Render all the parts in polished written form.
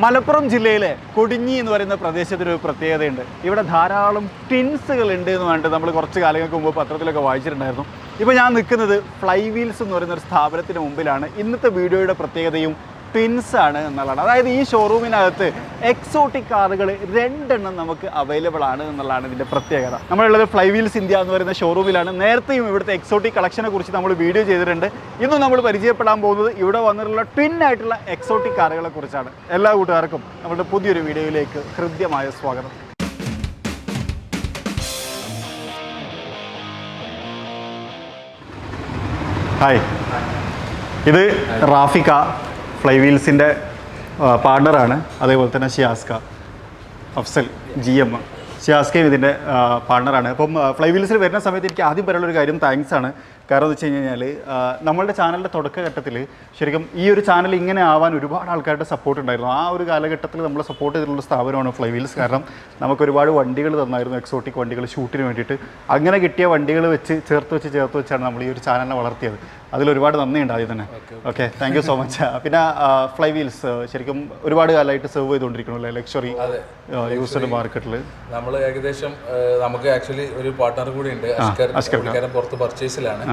മലപ്പുറം ജില്ലയിലെ കൊടിഞ്ഞി എന്ന് പറയുന്ന പ്രദേശത്തിനൊരു പ്രത്യേകതയുണ്ട്. ഇവിടെ ധാരാളം ട്വിൻസുകൾ ഉണ്ട് എന്ന് പറഞ്ഞിട്ട് നമ്മൾ കുറച്ച് കാലങ്ങൾക്ക് മുമ്പ് പത്രത്തിലൊക്കെ വായിച്ചിട്ടുണ്ടായിരുന്നു. ഇപ്പോൾ ഞാൻ നിൽക്കുന്നത് ഫ്ലൈ വീൽസ് എന്ന് പറയുന്ന ഒരു സ്ഥാപനത്തിന് മുമ്പിലാണ്. ഇന്നത്തെ വീഡിയോയുടെ പ്രത്യേകതയും ട്വിൻസ് ആണ് എന്നുള്ളതാണ്. അതായത് ഈ ഷോറൂമിനകത്ത് എക്സോട്ടിക് കാറുകൾ 2 എണ്ണം നമുക്ക് അവൈലബിൾ ആണ് എന്നുള്ളതാണ് ഇതിൻ്റെ പ്രത്യേകത. നമ്മളുള്ളത് ഫ്ലൈ വീൽസ് ഇന്ത്യ എന്ന് പറയുന്ന ഷോറൂമിലാണ്. നേരത്തെയും ഇവിടുത്തെ എക്സോട്ടിക് കളക്ഷനെ കുറിച്ച് നമ്മൾ വീഡിയോ ചെയ്തിട്ടുണ്ട്. ഇന്ന് നമ്മൾ പരിചയപ്പെടാൻ പോകുന്നത് ഇവിടെ വന്നിട്ടുള്ള ട്വിൻ ആയിട്ടുള്ള എക്സോട്ടിക് കാറുകളെ കുറിച്ചാണ്. എല്ലാ കൂട്ടുകാർക്കും നമ്മുടെ പുതിയൊരു വീഡിയോയിലേക്ക് ഹൃദ്യമായ സ്വാഗതം. ഹായ്, ഇത് റാഫിക ഫ്ലൈ വീൽസിൻ്റെ പാർട്ണറാണ്. അതേപോലെ തന്നെ ഷിയാസ്ക, അഫ്സൽ GM ഷിയാസ്കയും ഇതിൻ്റെ പാർട്ണറാണ്. അപ്പം ഫ്ലൈ വീൽസിൽ വരുന്ന സമയത്ത് എനിക്ക് ആദ്യം പറയാനുള്ളൊരു കാര്യം താങ്ക്സ് ആണ്. കാരണം എന്ന് വെച്ച് കഴിഞ്ഞാൽ നമ്മളുടെ ചാനലിൻ്റെ തുടക്കഘട്ടത്തിൽ ശരിക്കും ഈ ഒരു ചാനൽ ഇങ്ങനെ ആവാൻ ഒരുപാട് ആൾക്കാരുടെ സപ്പോർട്ട് ഉണ്ടായിരുന്നു. ആ ഒരു കാലഘട്ടത്തിൽ നമ്മൾ സപ്പോർട്ട് ചെയ്തിട്ടുള്ള സ്ഥാപനമാണ് ഫ്ലൈ വീൽസ്. കാരണം നമുക്ക് ഒരുപാട് വണ്ടികൾ തന്നായിരുന്നു, എക്സോട്ടിക് വണ്ടികൾ ഷൂട്ടിന് വേണ്ടിയിട്ട്. അങ്ങനെ കിട്ടിയ വണ്ടികൾ ചേർത്ത് വെച്ചാണ് നമ്മൾ ഈ ഒരു ചാനലിനെ വളർത്തിയത്. അതിലൊരുപാട് നന്ദിയുണ്ട് ആദ്യം തന്നെ. Okay, thank you so much. പിന്നെ ഫ്ലൈ വീൽസ് ശരിക്കും ഒരുപാട് കാലമായിട്ട് സെർവ് ചെയ്തുകൊണ്ടിരിക്കുന്നു അല്ലേ ലക്ഷറി യൂസ്ഡ് മാർക്കറ്റിൽ. നമ്മൾ ഏകദേശം നമുക്ക് ആക്ച്വലി ഒരു പാർട്ട്ണർ കൂടി ഉണ്ട്, അഷ്കർ പുറത്ത് പർച്ചേസിലാണ്.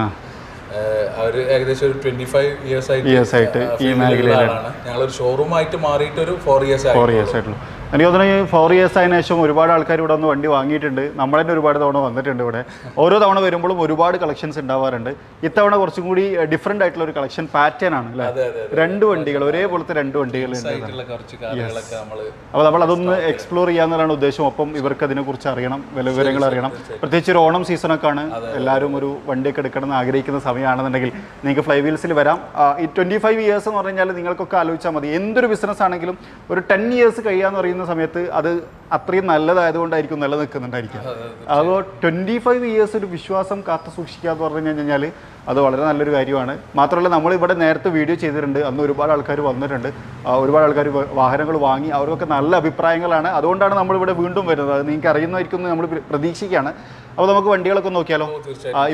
അവർ ഏകദേശം ഒരു 25 ഇയേഴ്സ് ആയിട്ട് ഈ മേഖലയിലാണ്. ഞങ്ങളൊരു ഷോറൂമായിട്ട് മാറിയിട്ട് ഒരു 4 ഇയേഴ്സ് ആയിട്ടുള്ളൂ. എനിക്ക് തോന്നുന്നു ഈ 4 ഇയേഴ്സ് ആയതിനു ശേഷം ഒരുപാട് ആൾക്കാർ ഇവിടെ വന്ന് വണ്ടി വാങ്ങിയിട്ടുണ്ട്. നമ്മൾ തന്നെ ഒരുപാട് തവണ വന്നിട്ടുണ്ട് ഇവിടെ. ഓരോ തവണ വരുമ്പോഴും ഒരുപാട് കളക്ഷൻസ് ഉണ്ടാവാറുണ്ട്. ഇത്തവണ കുറച്ചും കൂടി ഡിഫറെൻ്റ് ആയിട്ടുള്ള ഒരു കളക്ഷൻ പാറ്റേൺ ആണ് അല്ലേ? 2 വണ്ടികൾ, ഒരേപോലത്തെ 2 വണ്ടികൾ. അപ്പോൾ നമ്മൾ അതൊന്ന് എക്സ്പ്ലോർ ചെയ്യാമെന്നാണ് ഉദ്ദേശം. ഒപ്പം ഇവർക്ക് അതിനെക്കുറിച്ച് അറിയണം, വിവരങ്ങൾ അറിയണം. പ്രത്യേകിച്ച് ഒരു ഓണം സീസണൊക്കെ ആണ്, എല്ലാവരും ഒരു വണ്ടിയൊക്കെ എടുക്കണം എന്ന് ആഗ്രഹിക്കുന്ന സമയമാണെന്നുണ്ടെങ്കിൽ നിങ്ങൾക്ക് ഫ്ലൈ വീൽസിൽ വരാം. ഈ 25 ഇയേഴ്സ് എന്ന് പറഞ്ഞു കഴിഞ്ഞാൽ നിങ്ങൾക്കൊക്കെ ആലോചിച്ചാൽ മതി. എന്തൊരു ബിസിനസ് ആണെങ്കിലും ഒരു 10 ഇയേഴ്സ് കഴിയാന്ന് പറയുന്ന സമയത്ത് അത് അത്രയും നല്ലതായതുകൊണ്ടായിരിക്കും നിലനിൽക്കുന്നുണ്ടായിരിക്കും. അപ്പോൾ 25 ഇയേഴ്സ് ഒരു വിശ്വാസം കാത്തു സൂക്ഷിക്കുക എന്ന് പറഞ്ഞു കഴിഞ്ഞാൽ അത് വളരെ നല്ലൊരു കാര്യമാണ്. മാത്രമല്ല നമ്മളിവിടെ നേരത്തെ വീഡിയോ ചെയ്തിട്ടുണ്ട്, അന്ന് ഒരുപാട് ആൾക്കാർ വന്നിട്ടുണ്ട്, ഒരുപാട് ആൾക്കാർ വാഹനങ്ങൾ വാങ്ങി, അവർക്കൊക്കെ നല്ല അഭിപ്രായങ്ങളാണ്. അതുകൊണ്ടാണ് നമ്മളിവിടെ വീണ്ടും വരുന്നത്. അത് നിങ്ങൾക്ക് അറിയുന്നതായിരിക്കും നമ്മൾ പ്രതീക്ഷിക്കുകയാണ്. അപ്പോൾ നമുക്ക് വണ്ടികളൊക്കെ നോക്കിയാലോ?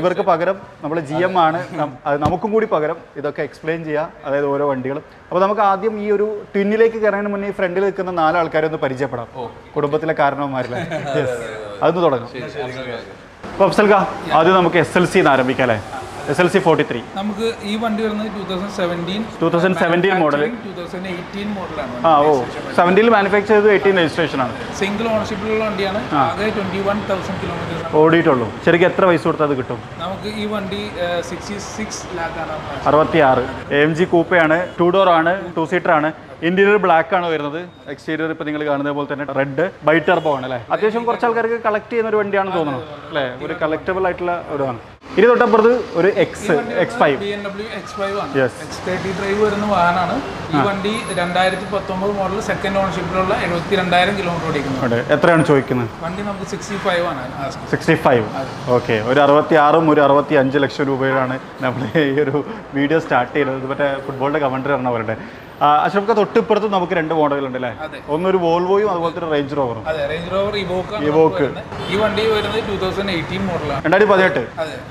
ഇവർക്ക് പകരം നമ്മൾ GM ആണ്, നമുക്കും കൂടി പകരം ഇതൊക്കെ എക്സ്പ്ലെയിൻ ചെയ്യാം, അതായത് ഓരോ വണ്ടികളും. അപ്പോൾ നമുക്ക് ആദ്യം ഈ ഒരു ട്വിന്നിലേക്ക് കയറുന്നതിന് മുന്നേ ഈ ഫ്രണ്ടിൽ നിൽക്കുന്ന 4 ആൾക്കാരെ ഒന്ന് പരിചയപ്പെടാം, കുടുംബത്തിലെ കാരണവന്മാരിലെ. അതൊന്ന് തുടങ്ങാം. അപ്പോൾ അഫ്സൽക, ആദ്യം നമുക്ക് SLC ആരംഭിക്കാം അല്ലേ? SLC 43 നമുക്ക് ഈ വണ്ടി വരുന്നത് 2017 മോഡൽ, 2018 മോഡലാണ്. 17 മാനുഫാക്ചർ ചെയ്ത് 18 രജിസ്ട്രേഷൻ ആണ്. സിംഗിൾ ഓണർഷിപ്പിലുള്ള വണ്ടിയാണ്. ആകെ 21,000 കിലോമീറ്റർ ഓടിയിട്ടുള്ളൂ. ശരിക്കും എത്ര പൈസ കൊടുത്താൽ അത് കിട്ടും? നമുക്ക് ഈ വണ്ടി 66 ലാഖാണ്. 66. AMG കൂപ്പയാണ്, 2 ഡോർ ആണ്, 2 സീറ്റർ ആണ്. ഇന്റീരിയർ ബ്ലാക്ക് ആണ് വരുന്നത്. എക്സ്റ്റീരിയർ ഇപ്പോൾ നിങ്ങൾ കാണുന്ന പോലെ തന്നെ റെഡ് ബൈ ടർബോ ആണ് അല്ലേ? അത്യാവശ്യം കുറച്ച് ആൾക്കാർക്ക് കളക്ട് ചെയ്യുന്ന ഒരു വണ്ടിയാണെന്ന് തോന്നുന്നു അല്ലേ? ഒരു കളക്റ്റബിൾ ആയിട്ടുള്ള ഒരു ആണ്. ഇനി തൊട്ടപ്പുറത്ത് ഒരു X5 BMW X5 ആണ്. X30 ഡ്രൈവ് വരുന്ന വാഹനമാണ്. ഈ വണ്ടി 2019 മോഡൽ സെക്കൻഡ് ഓണർഷിപ്പിലുള്ള 72,000 കിലോമീറ്റർ ഓടിക്കുന്നു. എത്രയാണ് ചോദിക്കുന്നത്? വണ്ടി നമുക്ക് 65 ആണ്. 65. ഓക്കെ, ഒരു 66 ഒരു 65 ലക്ഷം രൂപയിലാണ് നമ്മൾ ഈ ഒരു വീഡിയോ സ്റ്റാർട്ട് ചെയ്യുന്നത്. മറ്റേ ഫുട്ബോളിൻ്റെ കമൻട്രി പറഞ്ഞ പോലെ. അഷ്റഫ്ക്ക് തൊട്ടിപ്പുറത്ത് നമുക്ക് 2 മോഡലുണ്ട് അല്ലേ? ഒന്നൊരു വോൾവോയും അതുപോലെ തന്നെ റേഞ്ച് റോവറും. Range Rover Evoque. ഈ വണ്ടി വരുന്നത് 2018 മോഡലാണ്. 2018.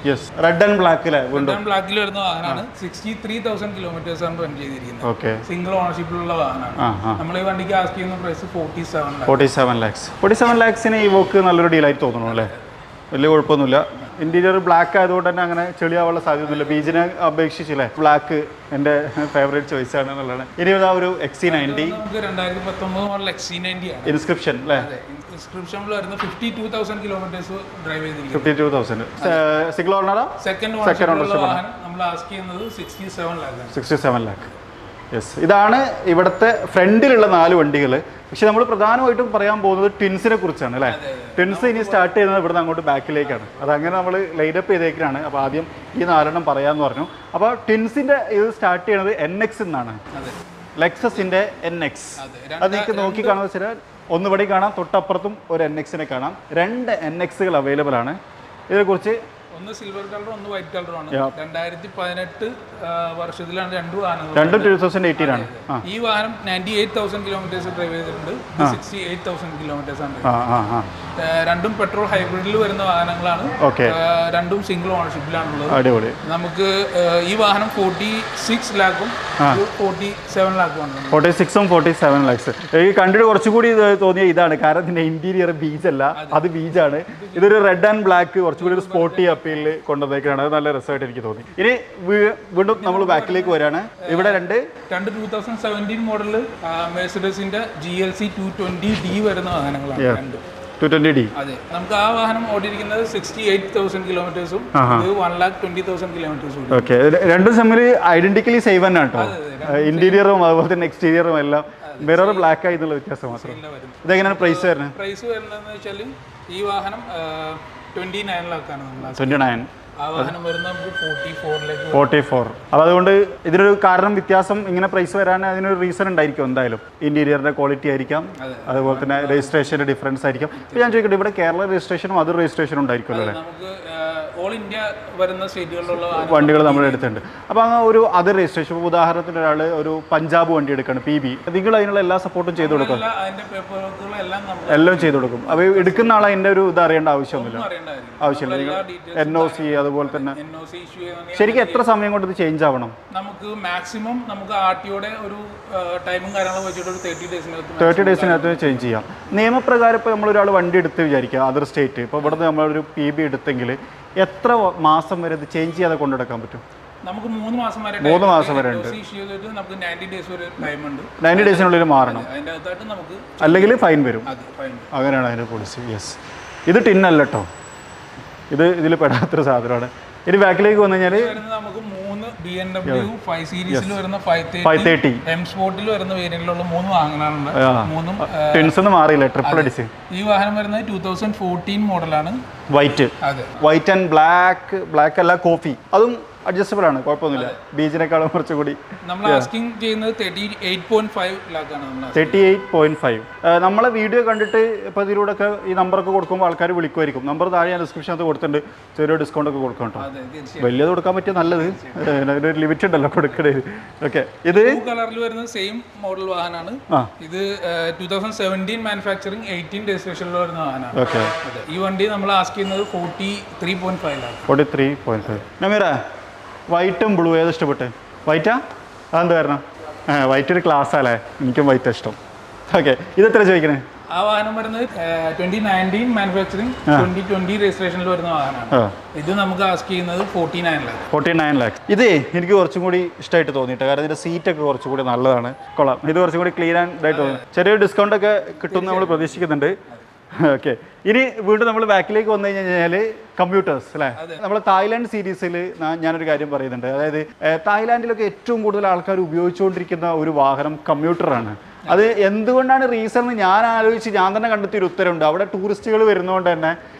യെസ്, റെഡ് ആൻഡ് ബ്ലാക്ക് അല്ലേ? ബ്ലാക്കിൽ വരുന്ന വാഹനമാണ്. 63,000 കിലോമീറ്റേഴ്സ് ആണ് റൺ ചെയ്തിരിക്കുന്നത്. ഓക്കെ, സിംഗിൾ ഓണർഷിപ്പിലുള്ള വാഹനമാണ്. നമ്മൾ ഈ വണ്ടിക്ക് ആസ്ക് ചെയ്യുന്ന പ്രൈസ് 47 ലാക്സ്. 47 ലാക്സിന് ഇവോക്ക് നല്ലൊരു ഡീലായിട്ട് തോന്നുന്നു അല്ലേ? വലിയ കുഴപ്പമൊന്നുമില്ല. ഇന്റീരിയർ ബ്ലാക്ക് ആയതുകൊണ്ട് തന്നെ അങ്ങനെ ചെളിയാവാനുള്ള സാധ്യതയൊന്നുമില്ല. ബീജിനെ അപേക്ഷിച്ചില്ലേ ബ്ലാക്ക് എൻ്റെ ഫേവറേറ്റ് ചോയ്സ് ആണ് എന്നുള്ളതാണ്. ഇനി ഒരു XC90 2019 മോഡൽ XC90 ആണ്. ഇൻസ്ക്രിപ്ഷൻ അല്ലേ? ഇൻസ്ക്രിപ്ഷനിൽ വരുന്ന 52,000 കിലോമീറ്റേഴ്സ് ഡ്രൈവ് ചെയ്തിരിക്കുന്നു. 52,000. സിംഗിൾ ഓണറാ? Second ownership. നമ്മൾ ആസ്ക് ചെയ്യുന്നത് 67 ലാഖ്. യെസ്, ഇതാണ് ഇവിടുത്തെ ഫ്രണ്ടിലുള്ള 4 വണ്ടികൾ. പക്ഷെ നമ്മൾ പ്രധാനമായിട്ടും പറയാൻ പോകുന്നത് ട്വിൻസിനെ കുറിച്ചാണ് അല്ലേ? ട്വിൻസ് ഇനി സ്റ്റാർട്ട് ചെയ്യുന്നത് ഇവിടുന്ന് അങ്ങോട്ട് ബാക്കിലേക്കാണ്. അതങ്ങനെ നമ്മൾ ലൈനപ്പ് ചെയ്തേക്കാണ്. അപ്പോൾ ആദ്യം ഈ 4 പറയാമെന്ന് പറഞ്ഞു. അപ്പോൾ ട്വിൻസിൻ്റെ ഇത് സ്റ്റാർട്ട് ചെയ്യുന്നത് NX എന്നാണ്, ലെക്സസിൻ്റെ NX. അത് നിങ്ങൾക്ക് നോക്കി കാണുന്നത് വെച്ചാൽ ഒന്ന് ഇവിടെ കാണാം, തൊട്ടപ്പുറത്തും ഒരു NX കാണാം. 2 NX അവൈലബിൾ ആണ്. ഇതിനെക്കുറിച്ച് ഒന്ന് സിൽവർ കളർ ഒന്ന് വൈറ്റ് കളറുമാണ്. 2018 വർഷത്തിലാണ് രണ്ട് വാഹനങ്ങൾ. രണ്ടും 2018 ആണ്. ഈ വാഹനം 98,000 കിലോമീറ്റേഴ്സ് ഡ്രൈവ് ചെയ്തിട്ടുണ്ട്. 68,000 കിലോമീറ്റേഴ്സ് ആണ്. രണ്ടും പെട്രോൾ ഹൈബ്രിഡിൽ വരുന്ന വാഹനങ്ങളാണ്. രണ്ടും സിംഗിൾ ഓണർഷിപ്പിലാണുള്ളത്. അടിപൊളി. നമുക്ക് ഈ വാഹനം 46 ലാഖും 47 ലാഖുമാണ്. 46ഉം 47 lakhs. ഈ കണ്ടിട്ട് കുറച്ചുകൂടി തോന്നിയ ഇതാണ്, കാരണം ഇതിന്റെ ഇന്റീരിയർ ബീച്ച് അല്ല, അത് ബീച്ചാണ്. ഇതൊരു റെഡ് ആൻഡ് ബ്ലാക്ക് കുറച്ചുകൂടി ഒരു സ്പോർട്ടി അപ്പീലിൽ കൊണ്ടുവന്നേക്കാണ്. അത് നല്ല രസമായിട്ട് എനിക്ക് തോന്നി. ഇനി വീണ്ടും നമ്മൾ ബാക്കിലേക്ക് വരാണ്. ഇവിടെ രണ്ട് 2017 മോഡല് മെഴ്സിഡസിന്റെ GLC 220D വരുന്ന വാഹനങ്ങളാണ്. 220D. അതെ, നമുക്ക് ആ വാഹനം ഓടിയിരിക്കുന്നത് 68,000 കിലോമീറ്റേഴ്സും 1,20,000 കിലോമീറ്റേഴ്സും. ഓക്കെ, രണ്ടും തമ്മിൽ ഐഡന്റിക്കലി സെയിം തന്നെ കേട്ടോ. ഇന്റീരിയറും അതുപോലെ തന്നെ എക്സ്റ്റീരിയറും എല്ലാം മിറർ ബ്ലാക്ക് ആയിട്ടുള്ള വ്യത്യാസം മാത്രം. ഇതെങ്ങനെയാണ് പ്രൈസ് വരുന്നത്? പ്രൈസ് വരുന്നതെന്ന് വെച്ചാൽ ഈ വാഹനം 29 ലാഖാണ്. 29. ആ വാഹനം വരുന്നത് നമുക്ക് 44. അപ്പോൾ അതുകൊണ്ട് ഇതിനൊരു കാരണം വ്യത്യാസം ഇങ്ങനെ പ്രൈസ് വരാൻ അതിനൊരു റീസൺ ഉണ്ടായിരിക്കും എന്തായാലും. ഇന്റീരിയറിന്റെ ക്വാളിറ്റി ആയിരിക്കാം, അതുപോലെ തന്നെ രജിസ്ട്രേഷന്റെ ഡിഫറൻസ് ആയിരിക്കും. ഇപ്പോൾ ഞാൻ ചോദിക്കട്ടെ, ഇവിടെ കേരള രജിസ്ട്രേഷനും അതർ രജിസ്ട്രേഷനും ഉണ്ടായിരിക്കുമല്ലോ അല്ലേ? നമുക്ക് ഓൾ ഇന്ത്യ വരുന്ന സ്റ്റേറ്റുകളിലുള്ള വണ്ടികൾ നമ്മുടെ അടുത്തുണ്ട്. അപ്പോൾ അങ്ങനെ ഒരു അതർ രജിസ്ട്രേഷൻ, ഉദാഹരണത്തിന് ഒരാൾ ഒരു പഞ്ചാബ് വണ്ടി എടുക്കണം, PB, നിങ്ങൾ അതിനുള്ള എല്ലാ സപ്പോർട്ടും ചെയ്തു കൊടുക്കും? എല്ലാം ചെയ്തു കൊടുക്കും. അപ്പോൾ എടുക്കുന്ന ആൾ അതിൻ്റെ ഒരു ഇത് അറിയേണ്ട ആവശ്യമൊന്നുമില്ല. ആവശ്യമില്ല. NOC അതുപോലെ തന്നെ ശരിക്കും എത്ര സമയം കൊണ്ട് ഇത് ചേഞ്ച് ആവണം? നമുക്ക് മാക്സിമം നമുക്ക് RTOയുടെ ഒരു ടൈമും കാര്യങ്ങളും വെച്ചിട്ട് ഒരു 30 ഡേയ്സിനകത്ത് ചേഞ്ച് ചെയ്യാം. നിയമപ്രകാരം ഇപ്പോൾ നമ്മളൊരാൾ വണ്ടി എടുത്ത് വിചാരിക്കുക അതർ സ്റ്റേറ്റ്, ഇപ്പോൾ ഇവിടുന്ന് നമ്മളൊരു PB എടുത്തെങ്കിൽ എത്ര മാസം വരെ ഇത് ചേഞ്ച് ചെയ്യാതെ കൊണ്ടുനടക്കാൻ പറ്റും? നമുക്ക് 3 മാസം വരെ ഉണ്ട്. നമുക്ക് 90 ഡേയ്സ് വരെ ടൈം ഉണ്ട്. 90 ഡേയ്സിനുള്ളിൽ മാറണം, അതിൻ്റെ അകത്തായിട്ട് നമുക്ക് അല്ലെങ്കിൽ ഫൈൻ വരും. അങ്ങനെയാണ് അതിൻ്റെ പോളിസി. യെസ്, ഇത് ടിന്നല്ല കേട്ടോ, ഇതിൽ പെടാത്തൊരു സാധനമാണ്. ഇനി ബാക്കിലേക്ക് വന്നു കഴിഞ്ഞാൽ നമുക്ക് 3 BMW 5 സീരീസിൽ വരുന്ന 530 M സ്പോർട്ടിൽ വരുന്ന വേരിയന്റിലുള്ള 3 വാഹനങ്ങളാണ്. മൂന്നും ടിൻസ് ഒന്നും മാറിയില്ല, ട്രിപ്പിൾ അടിച്ച്. ഈ വാഹനം വരുന്നത് 2014 മോഡലാണ്. വൈറ്റ്. വൈറ്റ് ആൻഡ് ബ്ലാക്ക് അല്ല കോഫി, അതും അഡ്ജസ്റ്റബിൾ ആണ്, കുഴപ്പമൊന്നുമില്ല. ബീച്ചിനേക്കാളും കുറച്ചുകൂടി. നമ്മൾ ആസ്കിംഗ് ചെയ്യുന്നത് 38.5 ലാഖാണ്. 38.5. നമ്മളെ വീഡിയോ കണ്ടിട്ട് ഇപ്പോൾ ഇതിലൂടെ ഒക്കെ ഈ നമ്പറൊക്കെ കൊടുക്കുമ്പോൾ ആൾക്കാർ വിളിക്കുമായിരിക്കും. നമ്പർ താഴെ ഞാൻ ഡിസ്ക്രിപ്ഷനകത്ത് കൊടുത്തിട്ടുണ്ട്, ചെറിയ ഡിസ്കൗണ്ട് ഒക്കെ കൊടുക്കാം കേട്ടോ. വലിയത് കൊടുക്കാൻ പറ്റിയ നല്ലത്, അതിനൊരു ലിമിറ്റ് ഉണ്ടല്ലോ കൊടുക്കണത്. ഓക്കെ, ഇത് കളറിൽ വരുന്ന സെയിം മോഡൽ വാഹനമാണ്. ഇത് 2017 മാനുഫാക്ചറിങ് 18 രജിസ്ട്രേഷനിൽ വരുന്ന വാഹനമാണ്. ഓക്കെ, ഈ വണ്ടി നമ്മൾ ആസ്ക് ചെയ്യുന്നത് 43.5 ലാഖ്. 43.5. നമീറ, വൈറ്റും ബ്ലൂ ഏത് ഇഷ്ടപ്പെട്ട്? വൈറ്റാ? അതെന്ത് കാരണം? വൈറ്റ് ഒരു ക്ലാസ്സാല്ലേ, എനിക്കും വൈറ്റ് ഇഷ്ടം. ഓക്കെ, ഇതെത്ര ചോദിക്കണേ? ആ വാഹനം വരുന്നത് 2019 മാനുഫാക്ചറിങ് 2020 രജിസ്ട്രേഷനിൽ വരുന്ന വാഹനമാണ്. ഇത് നമുക്ക് ആസ്ക് ചെയ്യുന്നത് 49 ലാഖ്. ഇതേ എനിക്ക് കുറച്ചും കൂടി ഇഷ്ടമായിട്ട് തോന്നിയിട്ട്, കാരണം ഇതിന്റെ സീറ്റൊക്കെ കുറച്ചും കൂടി നല്ലതാണ്, കൊള്ളാം. ഇത് കുറച്ചും കൂടി ക്ലീൻ ആൻഡ് ഇതായിട്ട് തോന്നുന്നു. ചെറിയൊരു ഡിസ്കൗണ്ട് ഒക്കെ കിട്ടുമെന്ന് നമ്മൾ പ്രതീക്ഷിക്കുന്നുണ്ട്. ഓക്കെ, ഇനി വീണ്ടും നമ്മൾ ബാക്കിലേക്ക് വന്നു കഴിഞ്ഞാൽ കമ്പ്യൂട്ടേഴ്സ് അല്ലേ? നമ്മൾ തായ്ലാൻഡ് സീരീസിൽ ഞാനൊരു കാര്യം പറയുന്നുണ്ട്. അതായത് തായ്ലാൻഡിലൊക്കെ ഏറ്റവും കൂടുതൽ ആൾക്കാർ ഉപയോഗിച്ചുകൊണ്ടിരിക്കുന്ന ഒരു വാഹനം കമ്പ്യൂട്ടറാണ്. അത് എന്തുകൊണ്ടാണ് റീസൺ എന്ന് ഞാൻ തന്നെ കണ്ടെത്തിയൊരു ഉത്തരവുണ്ട്. അവിടെ ടൂറിസ്റ്റുകൾ വരുന്നതുകൊണ്ട് തന്നെ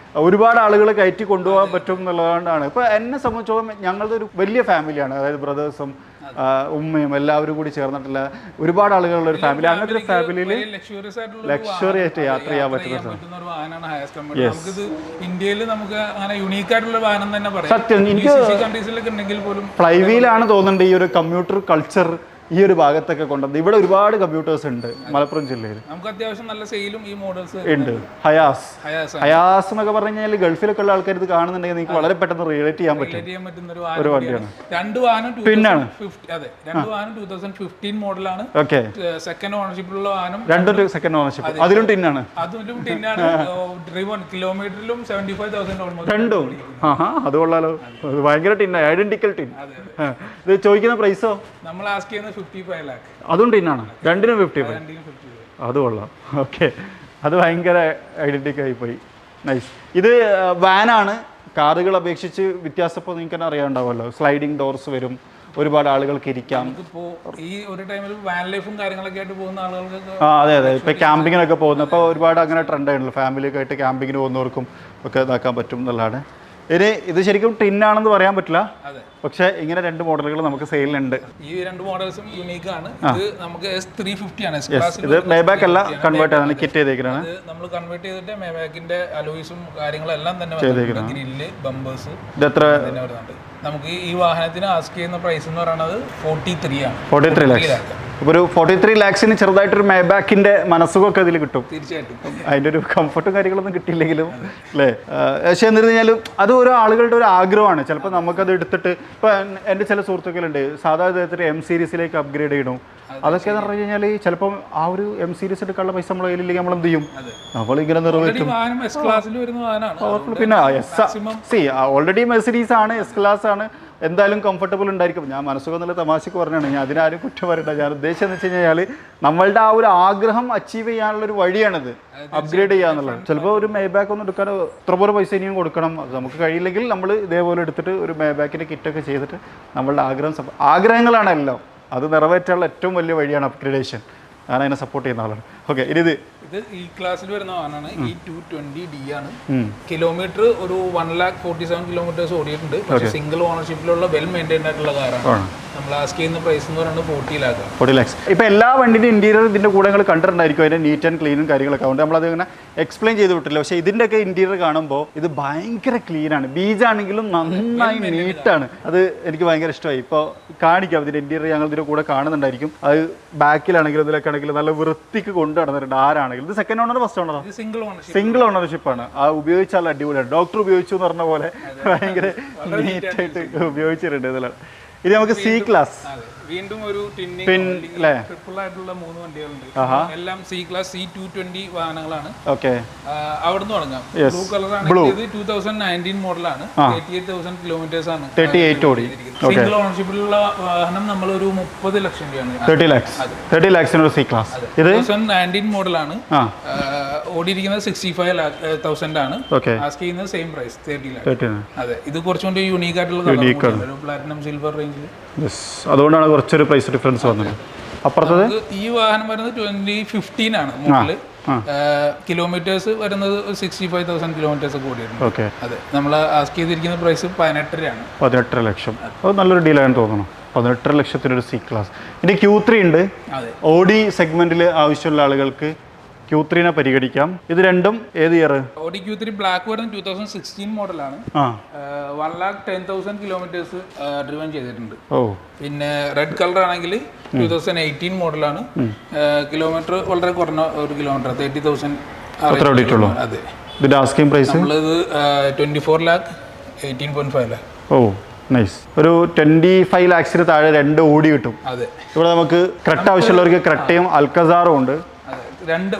ഒരുപാട് ആളുകൾ കയറ്റി കൊണ്ടുപോകാൻ പറ്റും എന്നുള്ളതുകൊണ്ടാണ്. ഇപ്പോൾ എന്നെ സംബന്ധിച്ചോളം ഞങ്ങളുടെ ഒരു വലിയ ഫാമിലിയാണ്, അതായത് ബ്രദേഴ്സും ഉമ്മയും എല്ലാവരും കൂടി ചേർന്നിട്ടുള്ള ഒരുപാട് ആളുകളുള്ള ഒരു ഫാമിലി. അങ്ങനത്തെ ഒരു ഫാമിലിയിൽ ലക്ഷറി ആയിട്ട് യാത്ര ചെയ്യാൻ പറ്റുന്ന ഇന്ത്യയിൽ നമുക്ക് അങ്ങനെ യൂണീക്ക് ആയിട്ടുള്ള വാഹനം തന്നെ പറയാം. സത്യം, എനിക്ക് ഫ്ലൈ വീലാണ് തോന്നുന്നുണ്ട് ഈ ഒരു കമ്പ്യൂട്ടർ കൾച്ചർ ഈ ഒരു ഭാഗത്തൊക്കെ കൊണ്ടുവന്നത്. ഇവിടെ ഒരുപാട് കമ്പ്യൂട്ടേഴ്സ് ഉണ്ട് മലപ്പുറം ജില്ലയിൽ. നമുക്ക് അത്യാവശ്യം നല്ല സെയിലും ഈ മോഡൽസ് ഉണ്ട്. ഹയാസ് എന്നൊക്കെ പറഞ്ഞു കഴിഞ്ഞാൽ ഗൾഫിലൊക്കെ ഉള്ള ആൾക്കാർ ഇത് കാണുന്നുണ്ടെങ്കിൽ നിങ്ങൾക്ക് വളരെ പെട്ടെന്ന് റിലേറ്റ് ചെയ്യാൻ പറ്റുന്ന ഒരു വണ്ടിയാണ്. രണ്ട് വാഹനം 2015 മോഡലാണ്. ഓക്കെ, സെക്കൻഡ് ഓണർഷിപ്പിലുള്ള വാഹനം. രണ്ടും സെക്കൻഡ് ഓണർഷിപ്പ്, അതിലും ടിന്നാണ്. കിലോമീറ്ററിലും 75,000 രണ്ടും. അത് കൊള്ളാലോ, ഭയങ്കര ടിന്ന, ഐഡന്റിക്കൽ ടിൻ. ഇത് ചോദിക്കുന്ന പ്രൈസോ? നമ്മൾ ആസ്ക് ചെയ്യുന്നത് 55 ലാഖ്. അതും ടിന്നാണ്, രണ്ടിനും 55. അത് കൊള്ളാം. ഓക്കെ, അത് ഭയങ്കര ഐഡന്റിക്കൽ ആയിപ്പോയി. നൈസ്. ഇത് വാനാണ്. കാറുകൾ അപേക്ഷിച്ച് വ്യത്യാസം ഇപ്പോൾ നിങ്ങൾക്ക് തന്നെ അറിയാണ്ടാവുമല്ലോ. സ്ലൈഡിങ് ഡോർസ് വരും, ഒരുപാട് ആളുകൾക്ക് ഇരിക്കാം. ഈ ഒരു ടൈമിൽ വാൻ ലൈഫും കാര്യങ്ങളൊക്കെ ആയിട്ട് പോകുന്ന ആളുകൾക്ക് അതെ, ഇപ്പൊ ക്യാമ്പിങ്ങിനൊക്കെ പോകുന്ന ഇപ്പോൾ ഒരുപാട് അങ്ങനെ ട്രെൻഡ് ആണല്ലോ. ഫാമിലിയൊക്കെ ആയിട്ട് ക്യാമ്പിങ്ങിന് പോകുന്നവർക്കും ഒക്കെ ഇതാക്കാൻ പറ്റും എന്നുള്ളതാണ്. ഇനി ഇത് ശരിക്കും ടിന്നാണെന്ന് പറയാൻ പറ്റില്ല, അതെ. പക്ഷേ ഇങ്ങനെ 2 മോഡലുകൾ നമുക്ക് സെയിലുണ്ട്. ഈ 2 മോഡൽസും യൂണീക്ക് ആണ്. ഇത് നമുക്ക് S350 ആണ്. ഇത് മേബാക്ക് അല്ല, കൺവേർട്ട് ആണ്, കിറ്റ് ചെയ്തേക്കുന്നതാണ്. നമ്മൾ കൺവേർട്ട് ചെയ്തിട്ട് മേബാക്കിന്റെ അലോയ്സും കാര്യങ്ങളെല്ലാം തന്നെ ഗ്രില്ല്, ബമ്പേഴ്സ് ഇത് എത്ര വരുന്നുണ്ട്. നമുക്ക് ഈ വാഹനത്തിന് ആസ്ക് ചെയ്യുന്ന പ്രൈസ് എന്ന് പറയുന്നത് 43 ആണ്. 43 ലാക്സ്. ഇപ്പോൾ ഒരു 43 ലാക്സിന് ചെറുതായിട്ടൊരു മേബാക്കിന്റെ മനസ്സുഖമൊക്കെ അതിൽ കിട്ടും. തീർച്ചയായിട്ടും അതിൻ്റെ ഒരു കംഫർട്ടും കാര്യങ്ങളൊന്നും കിട്ടിയില്ലെങ്കിലും അല്ലേ. പക്ഷേ എന്ന് പറഞ്ഞാലും അത് ഓരോ ആളുകളുടെ ഒരു ആഗ്രഹമാണ്. ചിലപ്പോൾ നമുക്കത് എടുത്തിട്ട് ഇപ്പോൾ എൻ്റെ ചില സുഹൃത്തുക്കളുണ്ട് സാധാരണ വിധത്തിൽ M സീരീസിലേക്ക് അപ്ഗ്രേഡ് ചെയ്യണം. അതൊക്കെ എന്ന് പറഞ്ഞു കഴിഞ്ഞാൽ ചിലപ്പം ആ ഒരു M സീരീസ് എടുക്കാനുള്ള പൈസ നമ്മൾ കയ്യിലില്ലെങ്കിൽ നമ്മൾ എന്ത് ചെയ്യും, നമ്മളിങ്ങനെ നിറവേറ്റും. പിന്നെ ഓൾറെഡി മെർസിഡീസ് ആണ്, S ക്ലാസ് ആണ്, എന്തായാലും കംഫർട്ടബിൾ ഉണ്ടായിരിക്കും. ഞാൻ മനസ്സുഖം എന്നുള്ള തമാശക്ക് പറഞ്ഞാണ്, ഞാൻ അതിനാരും കുറ്റം പറയണ്ട. ഞാൻ ഉദ്ദേശം എന്ന് വെച്ച് കഴിഞ്ഞാൽ നമ്മളുടെ ആ ഒരു ആഗ്രഹം അച്ചീവ് ചെയ്യാനുള്ള ഒരു വഴിയാണിത്, അപ്ഗ്രേഡ് ചെയ്യുക എന്നുള്ളത്. ചിലപ്പോൾ ഒരു മേബാക്ക് ഒന്നും എടുക്കാൻ എത്ര പോലെ പൈസ ഇനിയും കൊടുക്കണം. അത് നമുക്ക് കഴിയില്ലെങ്കിൽ നമ്മൾ ഇതേപോലെ എടുത്തിട്ട് ഒരു മേബാക്കിൻ്റെ കിറ്റൊക്കെ ചെയ്തിട്ട് നമ്മളുടെ ആഗ്രഹങ്ങളാണല്ലോ അത് നിറവേറ്റാനുള്ള ഏറ്റവും വലിയ വഴിയാണ് അപ്ഗ്രേഡേഷൻ. ഞാൻ അതിനെ സപ്പോർട്ട് ചെയ്യുന്ന ആളാണ്. ഓക്കെ, ഇത് ഈ ക്ലാസ്സിൽ വരുന്ന വാഹനമാണ്. ഈ 220D ആണ്. കിലോമീറ്റർ ഒരു 147 കിലോമീറ്റേഴ്സ് ഓടിയിട്ടുണ്ട്. പക്ഷേ സിംഗിൾ ഓണർഷിപ്പിലുള്ള വെൽ മെയിൻറ്റൈൻഡ് ആയിട്ടുള്ള കാറാണ്. നമ്മൾ ആസ്ക് ചെയ്യുന്ന പ്രൈസ് എന്ന് പറയുന്നത് 40 ലാക്സ്. ഇപ്പോൾ എല്ലാ വണ്ടിൻ്റെ ഇൻറ്റീരിയർ ഇതിൻ്റെ കൂടെ നിങ്ങൾ കണ്ടിട്ടുണ്ടായിരിക്കും, അതിൻ്റെ നീറ്റ് ആൻഡ് ക്ലീനും കാര്യങ്ങളൊക്കെ. അതുകൊണ്ട് നമ്മളത് ഇങ്ങനെ എക്സ്പ്ലെയിൻ ചെയ്ത് വിട്ടില്ല. പക്ഷേ ഇതിൻ്റെയൊക്കെ ഇൻറ്റീരിയർ കാണുമ്പോൾ ഇത് ഭയങ്കര ക്ലീനാണ്. ബീജാണെങ്കിലും നന്നായി നീറ്റാണ്. അത് എനിക്ക് ഭയങ്കര ഇഷ്ടമായി. ഇപ്പോൾ കാണിക്കാം ഇതിൻ്റെ ഇൻറ്റീരിയർ, ഞങ്ങൾ ഇതിൻ്റെ കൂടെ കാണുന്നുണ്ടായിരിക്കും. അത് ബാക്കിലാണെങ്കിലും ഇതിലൊക്കെ ആണെങ്കിലും നല്ല വൃത്തിക്ക് കൊണ്ടു നടന്നിട്ടുണ്ട്. ആരാണെങ്കിലും ഇത് second owner first owner single ഓണർഷിപ്പാണ്. ആ ഉപയോഗിച്ചാൽ അടിപൊളിയാണ്. ഡോക്ടർ ഉപയോഗിച്ചു എന്ന് പറഞ്ഞ പോലെ ഭയങ്കര നീറ്റായിട്ട് ഉപയോഗിച്ചിട്ടുണ്ട് ഇതിലാണ്. ഇത് നമുക്ക് C ക്ലാസ് വീണ്ടും ഒരു ട്രിപ്പിൾ ആയിട്ടുള്ള 3 വണ്ടികളുണ്ട്. എല്ലാം C ക്ലാസ് C220 വാഹനങ്ങളാണ്. ഓക്കെ, അവിടുന്ന് തുടങ്ങാം. ബ്ലൂ കളറാണ്. ഇത് 2019 മോഡലാണ്. 38,000 കിലോമീറ്റേഴ്സ് ആണ്. 38 ഓടി. സിംഗിൾ ഓണർഷിപ്പിലുള്ള വാഹനം നമ്മൾ ഒരു 30 ലക്ഷം രൂപയാണ്. 30 ലാക്സിന് C ക്ലാസ്. ഇത് 2019 മോഡലാണ്. ഓടിയിരിക്കുന്നത് 65,000 ആണ്. ആസ്ക് ചെയ്യുന്നത് സെയിം പ്രൈസ് 30 ലാക്സ്. അതെ, ഇത് കുറച്ചുകൂടി യൂണീക്ക് ആയിട്ടുള്ള പ്ലാറ്റിനം സിൽവർ റേഞ്ചിൽ. അതുകൊണ്ടാണ് കുറച്ചൊരു പ്രൈസ് ഡിഫറൻസ് വന്നത്. അപ്പുറത്തത് ഈ വാഹനം വരുന്നത് 2015 ആണ് മോഡല്. കിലോമീറ്റേഴ്സ് വരുന്നത് 65,000 കിലോമീറ്റേഴ്സ് ഒക്കെ ഓടിയിട്ടുണ്ട്. അതെ, നമ്മൾ ആസ്ക് ചെയ്തിരിക്കുന്ന പ്രൈസ് 18 ലക്ഷം. അത് നല്ലൊരു ഡീലാണെന്ന് തോന്നുന്നു. 18 ലക്ഷത്തിനൊരു C ക്ലാസ്. ഇനി Q3 ഉണ്ട്. ഓഡി സെഗ്മെന്റിൽ ആവശ്യമുള്ള ആളുകൾക്ക് Q3 പരിഗണിക്കാം. ഇത് രണ്ടും ഏത് ഇയർ? ഓഡി Q3 ബ്ലാക്ക് വരുന്നത് 2016 മോഡലാണ്. 110,000 കിലോമീറ്റേഴ്സ് ഡ്രിവൻ ചെയ്തിട്ടുണ്ട്. പിന്നെ റെഡ് കളർ ആണെങ്കിൽ 2018 മോഡലാണ്. കിലോമീറ്റർ വളരെ കുറഞ്ഞ ഒരു കിലോമീറ്റർ 30,000 ഓടിയിട്ടുള്ളൂ. അതെ, ഇതിന്റെ ആസ്കിംഗ് പ്രൈസ് നമ്മളിത് 24 ലാക്ക് 18.5 ലാക്ക്. നൈസ്. ഒരു 25 ലാക്സിന് താഴെ 2 ഓടി കിട്ടും. അതെ, ഇവിടെ നമുക്ക് ക്രെട്ട ആവശ്യമുള്ളവർക്ക് ക്രെട്ടയും അൽക്കസാറും ഉണ്ട്.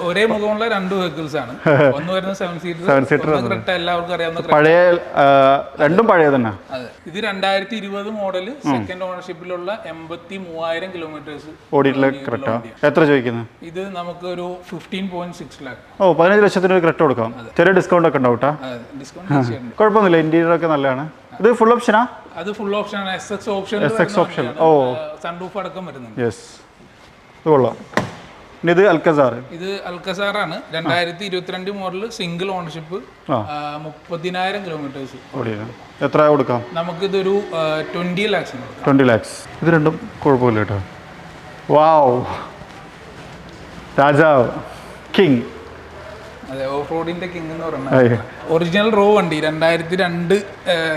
ഒരേ മുഖമുള്ള 2 വെഹിക്കിൾസ് ആണ്. ഒന്ന് വരുന്നത് 7 സീറ്റർ, ക്രെട്ട എല്ലാവർക്കും അറിയാവുന്ന പഴയ, രണ്ടും പഴയ തന്നെ. അതെ, ഇത് 2020 മോഡൽ സെക്കൻഡ് ഓണർഷിപ്പിലുള്ള 83,000 കിലോമീറ്റേഴ്സ് ഓടിയിട്ടുള്ള ക്രെട്ട. എത്ര ചോദിക്കുന്നത്? ഇത് നമുക്ക് ഒരു 15.6 ലാക്ക്. 15 ലക്ഷത്തിന് ഒരു ക്രെട്ട കൊടുക്കാം. ചെറിയ ഡിസ്കൗണ്ട് ഒക്കെ ഉണ്ടാവും. ഡിസ്കൗണ്ട് കുഴപ്പമൊന്നുമില്ല. ഇന്റീരിയർ ഒക്കെ നല്ലതാണ്. ഇത് ഫുൾ ഓപ്ഷനാ? അത് ഫുൾ ഓപ്ഷനാണ്. SX ഓപ്ഷൻ, സൺറൂഫ് അടക്കം വരുന്നുണ്ട്. യെസ്, ഇത് കൊള്ളാം. ഇത് അൽക്കസാർ. ഇത് അൽക്കസാറാണ്. 2022 മോഡൽ സിംഗിൾ ഓണർഷിപ്പ്, 30,000 കിലോമീറ്റേഴ്സ്. എത്ര കൊടുക്കാം? നമുക്കിതൊരു 20 ലാക്സ്. 20 ലാക്സ്. ഇത് രണ്ടും കുഴപ്പമില്ല കേട്ടോ. വാവ്, രാജാവ്, കിങ്. അതെ, ഓഫ് റോഡിന്റെ കിങ് എന്ന് പറഞ്ഞാൽ ഒറിജിനൽ റോ വണ്ടി 2002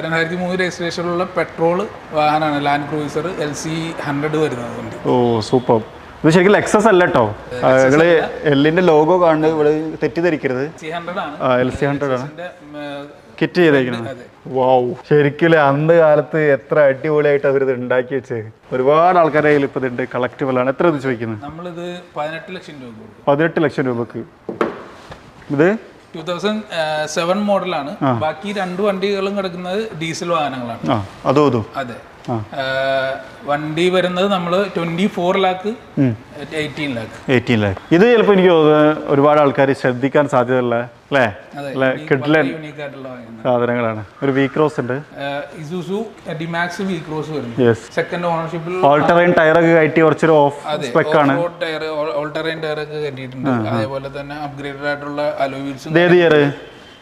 2003 രജിസ്ട്രേഷനിലുള്ള പെട്രോൾ വാഹനമാണ്. ലാൻഡ് ക്രൂയിസർ LC100 വരുന്നത് വണ്ടി. സൂപ്പർ. ഇത് ശരിക്കും ലെക്സസ് അല്ല കേട്ടോ. നിങ്ങള് എല്ലിന്റെ ലോഗോ കാണുന്നത് ഇവിടെ തെറ്റിദ്ധരിക്കരുത്. LC100 ആണ് കിറ്റ് ചെയ്തേക്കുന്നത്. വാവ്, ശരിക്കും അന്ന് കാലത്ത് എത്ര അടിപൊളിയായിട്ട് അവരിത് ഉണ്ടാക്കി വെച്ച്. ഒരുപാട് ആൾക്കാരുടെ കയ്യിൽ ഇപ്പൊ ഇതുണ്ട്, കളക്റ്റബിൾ ആണ്. എത്ര ഇത് ചോദിക്കുന്നത്? നമ്മളിത് 18 ലക്ഷം രൂപ. 18 ലക്ഷം രൂപക്ക്. ഇത് 2007 മോഡലാണ്. ബാക്കി 2 വണ്ടികളും കിടക്കുന്നത് ഡീസൽ വാഹനങ്ങളാണ്. അതെ, വണ്ടി വരുന്നത് നമ്മൾ 24 ലാക്ക് 18 ലാക്ക്. ഇത് ചിലപ്പോൾ എനിക്ക് ഒരുപാട് ആൾക്കാർ ശ്രദ്ധിക്കാൻ സാധ്യതയുള്ള സാധനങ്ങളാണ്. ഒരു വി ക്രോസ് ഉണ്ട്. ഇസുസു ഡിമാക്സ് വി ക്രോസ് വരുന്നു. സെക്കൻഡ് ഓണർഷിപ്പിൽ ഓൾട്ടറൈൻ ടയറൊക്കെ കയറ്റി കുറച്ചൊരു ഓഫ് സ്പെക് ആണ്. ഓൾട്ടറൈൻ ടയർ ഒക്കെ കയറ്റിയിട്ടുണ്ട്. അതേപോലെ തന്നെ അപ്ഗ്രേഡഡ് ആയിട്ടുള്ള അലോയ് വീൽസ്. ഏത് ഇയർ?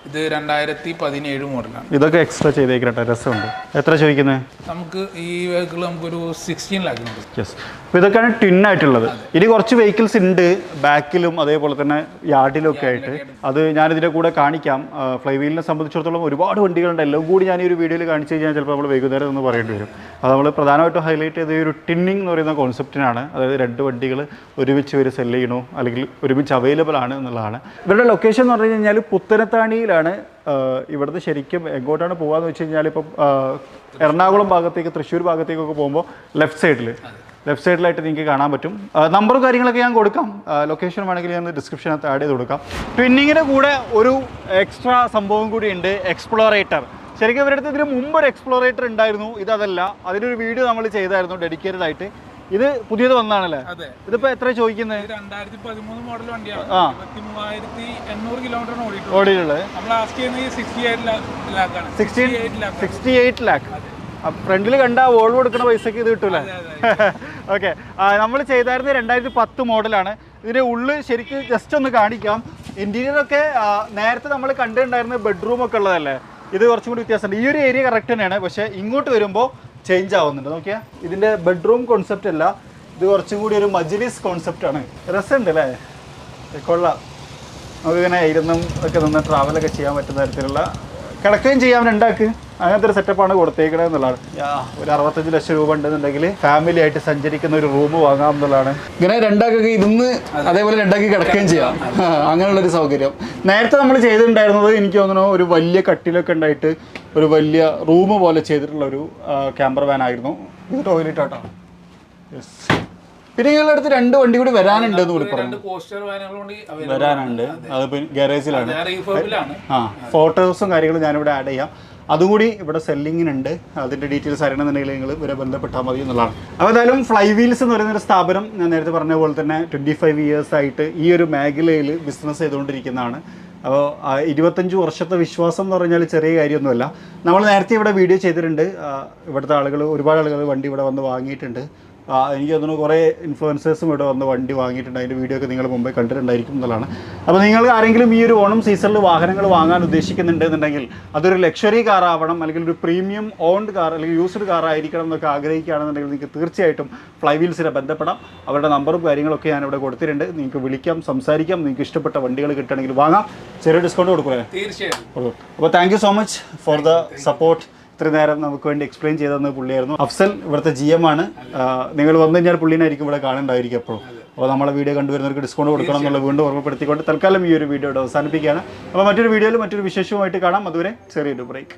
ഇത് 2017 മോഡലാണ്. ഇതൊക്കെ എക്സ്ട്രാ ചെയ്തേക്കട്ടെ, രസമുണ്ട്. എത്ര ചോദിക്കുന്നത്? നമുക്ക് ഈ വെഹിക്കിൾ നമുക്കൊരു 16 lakh ഉണ്ട്. യെസ്. അപ്പോൾ ഇതൊക്കെയാണ് ട്വിൻ ആയിട്ടുള്ളത്. ഇനി കുറച്ച് വെഹിക്കിൾസ് ഉണ്ട് ബാക്കിലും അതേപോലെ തന്നെ യാർഡിലും ഒക്കെ ആയിട്ട്. അത് ഞാനിതിൻ്റെ കൂടെ കാണിക്കാം. ഫ്ലൈ വീലിനെ സംബന്ധിച്ചിടത്തോളം ഒരുപാട് വണ്ടികളുണ്ട്. എല്ലാം കൂടി ഞാൻ ഈ ഒരു വീഡിയോയിൽ കാണിച്ചു കഴിഞ്ഞാൽ ചിലപ്പോൾ നമ്മൾ വൈകുന്നേരം എന്ന് പറയേണ്ടി വരും. അത് നമ്മൾ പ്രധാനമായിട്ടും ഹൈലൈറ്റ് ചെയ്ത ഒരു ടിന്നിങ് എന്ന് പറയുന്ന കോൺസെപ്റ്റിനാണ്. അതായത് 2 വണ്ടികൾ ഒരുമിച്ച് ഒരു സെല് ചെയ്യണോ അല്ലെങ്കിൽ ഒരുമിച്ച് അവൈലബിൾ ആണ് എന്നുള്ളതാണ്. ഇവരുടെ ലൊക്കേഷൻ എന്ന് പറഞ്ഞു കഴിഞ്ഞാൽ പുത്തനത്താണിയിലാണ്. ഇവിടുന്ന് ശരിക്കും എങ്ങോട്ടാണ് പോകാമെന്ന് വെച്ച് കഴിഞ്ഞാൽ ഇപ്പം എറണാകുളം ഭാഗത്തേക്ക് തൃശ്ശൂർ ഭാഗത്തേക്കൊക്കെ പോകുമ്പോൾ ലെഫ്റ്റ് സൈഡിലായിട്ട് നിങ്ങൾക്ക് കാണാൻ പറ്റും. നമ്പറും കാര്യങ്ങളൊക്കെ ഞാൻ കൊടുക്കാം. ലൊക്കേഷൻ വേണമെങ്കിൽ ഞാൻ ഡിസ്ക്രിപ്ഷനകത്ത് ആഡ് ചെയ്ത് കൊടുക്കാം. ട്വിന്നിങ്ങിൻ്റെ കൂടെ ഒരു എക്സ്ട്രാ സംഭവം കൂടി ഉണ്ട്, എക്സ്പ്ലോറേറ്റർ. ശരിക്കും ഇവരുടെ അടുത്ത് ഇതിന് മുമ്പ് ഒരു എക്സ്പ്ലോറേറ്റർ ഉണ്ടായിരുന്നു. ഇതല്ല, അതിനൊരു വീഡിയോ നമ്മൾ ചെയ്തായിരുന്നു ഡെഡിക്കേറ്റഡ് ആയിട്ട്. ഇത് പുതിയത് വന്നാണല്ലേ? ഇതിപ്പോ എത്ര ചോദിക്കുന്നത്? 2013 മോഡൽ വണ്ടിയാണ്. 23,800 കിലോമീറ്റർ ഓടിയിട്ടുള്ളത്. നമ്മൾ ആസ്ക് ചെയ്യുന്നത് 68 ലാക്ക്. ഫ്രണ്ടിൽ കണ്ട വോൾവോ എടുക്കുന്ന പൈസക്ക് ഇത് കിട്ടൂലേ? ഓക്കെ. നമ്മൾ ചെയ്തായിരുന്നത് 2010 മോഡലാണ്. ഇതിൻ്റെ ഉള്ളിൽ ശരിക്കും ജസ്റ്റ് ഒന്ന് കാണിക്കാം. ഇൻറ്റീരിയറൊക്കെ നേരത്തെ നമ്മൾ കണ്ടിട്ടുണ്ടായിരുന്ന ബെഡ്റൂം ഒക്കെ ഉള്ളതല്ലേ? ഇത് കുറച്ചും കൂടി വ്യത്യാസമുണ്ട്. ഈ ഒരു ഏരിയ കറക്റ്റ് തന്നെയാണ്, പക്ഷേ ഇങ്ങോട്ട് വരുമ്പോൾ ചേഞ്ച് ആവുന്നുണ്ട്. നോക്കിയാൽ ഇതിൻ്റെ ബെഡ്റൂം കോൺസെപ്റ്റ് അല്ല, ഇത് കുറച്ചും കൂടി ഒരു മജ്ലിസ് കോൺസെപ്റ്റാണ്. രസമുണ്ട് അല്ലേ? കൊള്ളാം. നമുക്കിങ്ങനെ ഇരുന്നും ഒക്കെ നിന്ന് ട്രാവലൊക്കെ ചെയ്യാൻ പറ്റുന്ന തരത്തിലുള്ള, കിടക്കുകയും ചെയ്യാൻ രണ്ടാൾക്ക് അങ്ങനത്തെ ഒരു സെറ്റപ്പാണ് കൊടുത്തേക്കണത് എന്നുള്ളതാണ്. ഒരു 65 ലക്ഷം രൂപ ഉണ്ടെന്നുണ്ടെങ്കിൽ ഫാമിലി ആയിട്ട് സഞ്ചരിക്കുന്ന ഒരു റൂം വാങ്ങാം എന്നുള്ളതാണ്. ഇങ്ങനെ രണ്ടാക്കൊക്കെ ഇരുന്ന് അതേപോലെ രണ്ടാക്കി കിടക്കുകയും ചെയ്യാം, അങ്ങനെയുള്ളൊരു സൗകര്യം. നേരത്തെ നമ്മൾ ചെയ്തിട്ടുണ്ടായിരുന്നത് എനിക്ക് തോന്നുന്നു ഒരു വലിയ കട്ടിലൊക്കെ ഉണ്ടായിട്ട് ഒരു വലിയ റൂം പോലെ ചെയ്തിട്ടുള്ള ഒരു ക്യാമ്പർ വാൻ ആയിരുന്നു. ഇത് ടോയ്ലറ്റ് ആട്ടോ. യെസ്. പിന്നെ നിങ്ങളുടെ അടുത്ത് 2 വണ്ടി കൂടി വരാനുണ്ട് എന്ന് കൂടി പറഞ്ഞു. വരാനുണ്ട്. അതിപ്പോൾ ഗാരേജിലാണ്. ഫോട്ടോസും കാര്യങ്ങളും ഞാനിവിടെ ആഡ് ചെയ്യാം. അതുകൂടി ഇവിടെ സെല്ലിങ്ങിനുണ്ട്. അതിൻ്റെ ഡീറ്റെയിൽസ് അറിയണമെന്നുണ്ടെങ്കിൽ നിങ്ങൾ ഇവരെ ബന്ധപ്പെട്ടാൽ മതി എന്നുള്ളതാണ്. അപ്പോൾ എന്തായാലും ഫ്ലൈ വീൽസ് എന്ന് പറയുന്നൊരു സ്ഥാപനം ഞാൻ നേരത്തെ പറഞ്ഞ പോലെ തന്നെ 25 years ആയിട്ട് ഈ ഒരു മേഖലയിൽ ബിസിനസ് ചെയ്തുകൊണ്ടിരിക്കുന്നതാണ്. അപ്പോൾ 25 വർഷത്തെ വിശ്വാസം എന്ന് പറഞ്ഞാൽ ചെറിയ കാര്യമൊന്നുമല്ല. നമ്മൾ നേരത്തെ ഇവിടെ വീഡിയോ ചെയ്തിട്ടുണ്ട്. ഇവിടുത്തെ ആളുകൾ, ഒരുപാട് ആളുകൾ വണ്ടി ഇവിടെ വന്ന് വാങ്ങിയിട്ടുണ്ട്. എനിക്ക് തോന്നുന്നു കുറേ ഇൻഫ്ലുവൻസേഴ്സും ഇവിടെ വന്ന് വണ്ടി വാങ്ങിയിട്ടുണ്ട്. അതിൻ്റെ വീഡിയോ ഒക്കെ നിങ്ങൾ മുമ്പേ കണ്ടിട്ടുണ്ടായിരിക്കും എന്നുള്ളതാണ്. അപ്പോൾ നിങ്ങൾ ആരെങ്കിലും ഈ ഒരു ഓണം സീസണിൽ വാഹനങ്ങൾ വാങ്ങാൻ ഉദ്ദേശിക്കുന്നുണ്ടെന്നുണ്ടെങ്കിൽ അതൊരു ലക്ഷറി കാർ ആവണം, അല്ലെങ്കിൽ ഒരു പ്രീമിയം ഓൺഡ് കാർ അല്ലെങ്കിൽ യൂസ്ഡ് കാർ ആയിരിക്കണം എന്നൊക്കെ ആഗ്രഹിക്കുകയാണെന്നുണ്ടെങ്കിൽ നിങ്ങൾക്ക് തീർച്ചയായിട്ടും ഫ്ലൈ വീൽസിനെ ബന്ധപ്പെടാം. അവരുടെ നമ്പറും കാര്യങ്ങളൊക്കെ ഞാനിവിടെ കൊടുത്തിട്ടുണ്ട്. നിങ്ങൾക്ക് വിളിക്കാം, സംസാരിക്കാം. നിങ്ങൾക്ക് ഇഷ്ടപ്പെട്ട വണ്ടികൾ കിട്ടുകയാണെങ്കിൽ വാങ്ങാം. ചെറിയ ഡിസ്കൗണ്ട് കൊടുക്കൂലേ? തീർച്ചയായും. അപ്പോൾ thank you so much for the support. ഇത്ര നേരം നമുക്ക് വേണ്ടി എക്സ്പ്ലെയിൻ ചെയ്തെന്ന് പുള്ളിയായിരുന്നു. അഫ്സൽ ഇവിടുത്തെ GM ആണ്. നിങ്ങൾ വന്നു കഴിഞ്ഞാൽ പുള്ളിനായിരിക്കും ഇവിടെ കാണേണ്ടായിരിക്കും എപ്പോഴും. അപ്പോൾ നമ്മളെ വീഡിയോ കണ്ടുവരുന്നവർക്ക് ഡിസ്കൗണ്ട് കൊടുക്കണം എന്നുള്ള വീണ്ടും ഓർമ്മപ്പെടുത്തിക്കൊണ്ട് തൽക്കാലം ഈ ഒരു വീഡിയോ അവസാനിപ്പിക്കുകയാണ്. അപ്പോൾ മറ്റൊരു വീഡിയോയിൽ മറ്റൊരു വിശേഷവുമായിട്ട് കാണാം. അതുവരെ ചെറിയൊരു ബ്രേക്ക്.